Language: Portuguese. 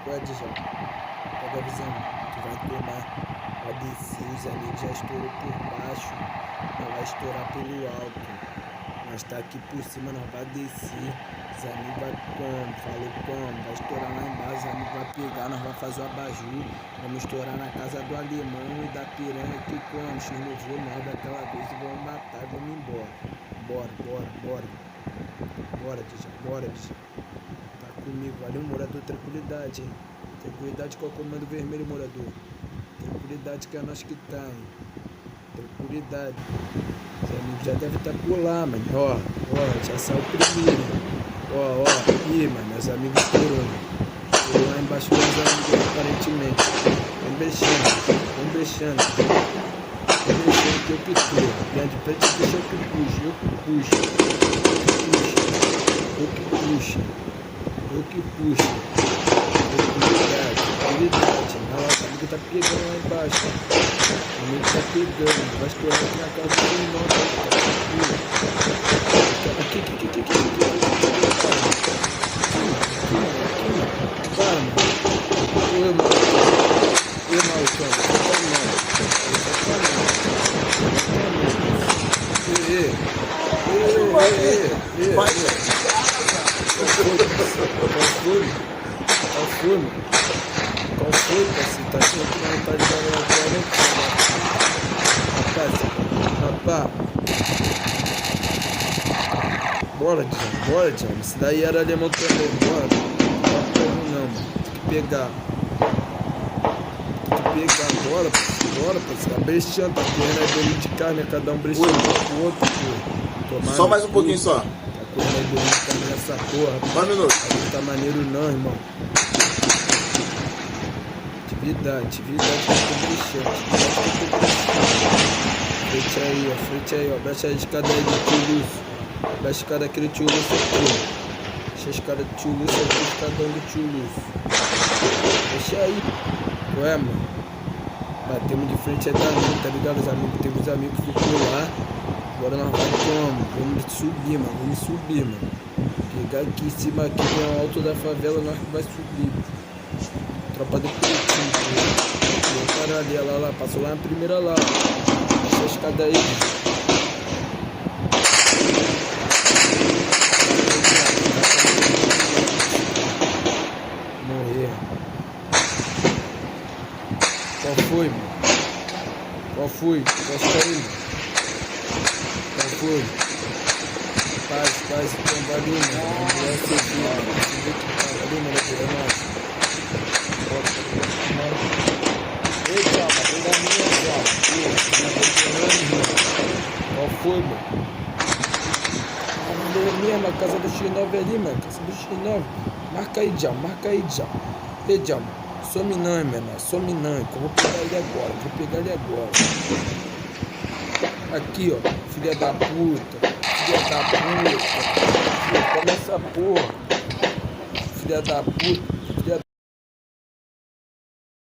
Pode já. Pega a visão. Tu vai tomar. Vai descer. Os amigos já estourou por baixo. Não vai estourar pelo alto. Nós tá aqui por cima, nós vai descer. Os amigos vai como? Falou como? Vai estourar lá embaixo. Os amigos vai pegar. Nós vai fazer o abajur. Vamos estourar na casa do alemão e da piranha que como? Xingovou nós daquela vez e vamos matar e vamos embora. Bora. Bora, Dija. Bora, Dija. Tá comigo. Valeu, morador. Tranquilidade, hein? Tranquilidade com o comando vermelho, morador. Tranquilidade que é nós que tá, hein? Tranquilidade. Os amigos já devem estar por lá, mano. Ó, já saiu primeiro. Ó. Ih, mano, meus amigos estourou. Estourou lá embaixo dos amigos, aparentemente. Vem brechando. Que eu que tô. Vem de frente, deixa eu que puxo. Tranquilidade. Olha lá, o amigo tá pegando lá embaixo. O amigo tá pegando. Vai estourar aqui na casa do irmão. Aqui. Para, mano. Oi, malucão. Qual foi, parceiro? Tá achando que não tá ligado na tua, rapaz. Bora, John. Esse daí era alemão também. Bora. Não, mano. Tem que pegar. Bora, parceiro. Tá brechando, tá correndo aí bolinho de carne, cada um brechando pro outro, pô. Só mais um pouquinho só. Tá correndo aí bolinho de carne nessa porra. 1 minuto. Não tá maneiro não, irmão. Atividade que eu tô brechando. Frente aí, ó. Baixa a escada aí do tio Lúcio. Baixa a escada daquele tio Lúcio aqui. Deixa a escada do tio Lúcio aqui, o escadão do tio Lúcio. Deixa aí. Ué, mano. Batemos de frente aí também, tá ligado? Os amigos, teve uns amigos que ficou lá. Agora nós vamos como? Vamos subir, mano. Pegar aqui em cima, aqui no alto da favela, nós que vai subir. Tropa do Pretinho, pô. Cara ali, lá, passou lá na primeira lá. Deixa a escada aí. Morrer. Qual foi, mano? Qual foi? Posta aí, mano. Qual foi? Paz, então valeu, mano. Vai seguir, mano. Valeu, mano. É nóis. Ei, calma, vem da minha, qual foi, mano? A casa do X9 ali, mano. Casa do X9. Marca aí, Djal. Ei, Djal, some não, menor. Some não. Que eu vou pegar ele agora. Aqui, ó. Filha da puta. Toma essa porra. Filha da puta.